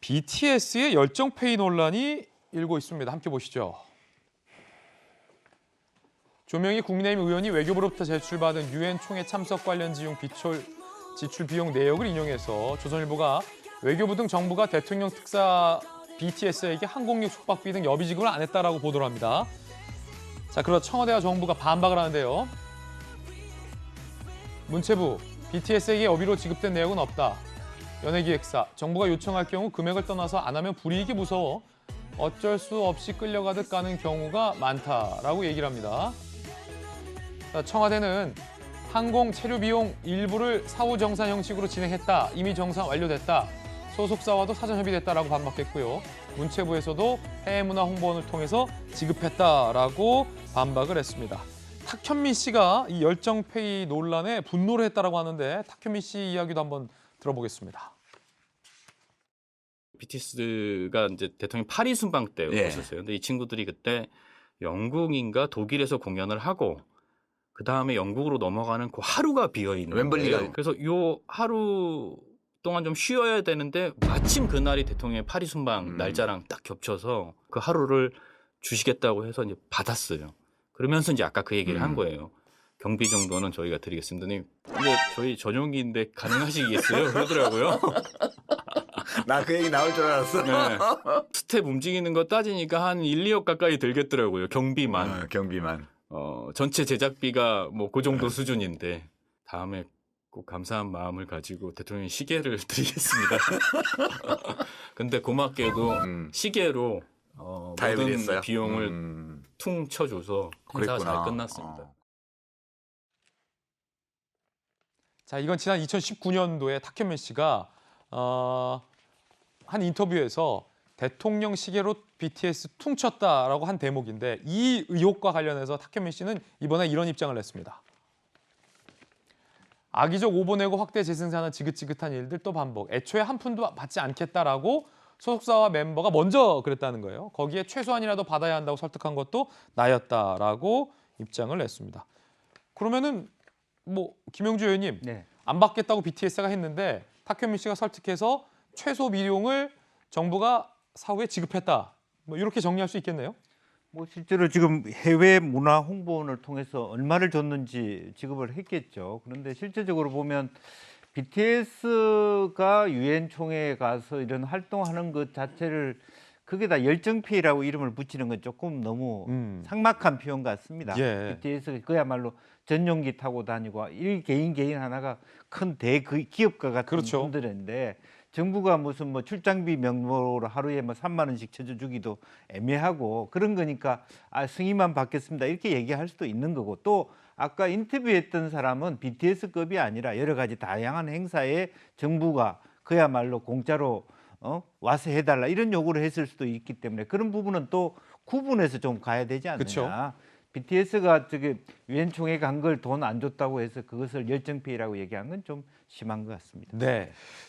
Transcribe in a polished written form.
BTS의 열정페이 논란이 일고 있습니다. 함께 보시죠. 조명희 국민의힘 의원이 외교부로부터 제출받은 유엔 총회 참석 관련 지출 비용 내역을 인용해서 조선일보가 외교부 등 정부가 대통령 특사 BTS에게 항공료 숙박비 등 여비 지급을 안 했다라고 보도를 합니다. 자, 그러자 청와대와 정부가 반박을 하는데요. 문체부, BTS에게 여비로 지급된 내역은 없다. 연예기획사, 정부가 요청할 경우 금액을 떠나서 안 하면 불이익이 무서워 어쩔 수 없이 끌려가듯 가는 경우가 많다라고 얘기를 합니다. 청와대는 항공 체류 비용 일부를 사후 정산 형식으로 진행했다. 이미 정산 완료됐다. 소속사와도 사전 협의됐다라고 반박했고요. 문체부에서도 해외문화 홍보원을 통해서 지급했다라고 반박을 했습니다. 탁현민 씨가 이 열정페이 논란에 분노를 했다라고 하는데 탁현민 씨 이야기도 한번 들어보겠습니다. BTS가 이제 대통령 파리 순방 때 오셨어요. 근데 이 친구들이 그때 영국인가 독일에서 공연을 하고 그 다음에 영국으로 넘어가는 그 하루가 비어 있는 웸블리가. 거예요. 그래서 요 하루 동안 좀 쉬어야 되는데 마침 그날이 대통령의 파리 순방 날짜랑 딱 겹쳐서 그 하루를 주시겠다고 해서 이제 받았어요. 그러면서 이제 아까 그 얘기를 한 거예요. 경비 정도는 저희가 드리겠습니다. 근데 저희 전용기인데 가능하시겠어요? 그러더라고요. 나 그 얘기 나올 줄 알았어. 네. 스텝 움직이는 거 따지니까 한 1, 2억 가까이 들겠더라고요. 경비만. 경비만. 전체 제작비가 뭐 그 정도 수준인데 다음에 꼭 감사한 마음을 가지고 대통령 시계를 드리겠습니다. 근데 고맙게도 시계로 다 모든 해드렸어요? 비용을 퉁 쳐줘서 행사가 잘 그랬구나. 끝났습니다. 자, 이건 지난 2019년도에 탁현민 씨가 한 인터뷰에서 대통령 시계로 BTS 퉁쳤다라고 한 대목인데 이 의혹과 관련해서 탁현민 씨는 이번에 이런 입장을 냈습니다. 악의적 오보내고 확대 재생산한 지긋지긋한 일들 또 반복. 애초에 한 푼도 받지 않겠다라고 소속사와 멤버가 먼저 그랬다는 거예요. 거기에 최소한이라도 받아야 한다고 설득한 것도 나였다라고 입장을 냈습니다. 그러면은 뭐 김영주 의원님 네. 안 받겠다고 BTS가 했는데 탁현민 씨가 설득해서 최소 비용을 정부가 사후에 지급했다. 뭐 이렇게 정리할 수 있겠네요. 뭐 실제로 지금 해외 문화 홍보원을 통해서 얼마를 줬는지 지급을 했겠죠. 그런데 실제적으로 보면 BTS가 유엔 총회에 가서 이런 활동하는 것 자체를 그게 다 열정페이라고 이름을 붙이는 건 조금 너무 삭막한 표현 같습니다. 예. BTS가 그야말로 전용기 타고 다니고 개인 하나가 큰 대기업가 같은 그렇죠. 분들인데 정부가 무슨 뭐 출장비 명목으로 하루에 뭐 3만 원씩 쳐주기도 애매하고 그런 거니까 승인만 받겠습니다 이렇게 얘기할 수도 있는 거고 또 아까 인터뷰했던 사람은 BTS급이 아니라 여러 가지 다양한 행사에 정부가 그야말로 공짜로 와서 해달라 이런 요구를 했을 수도 있기 때문에 그런 부분은 또 구분해서 좀 가야 되지 않느냐. 그쵸. BTS가 저기 유엔 총회 간 걸 돈 안 줬다고 해서 그것을 열정페이라고 얘기한 건 좀 심한 것 같습니다. 네.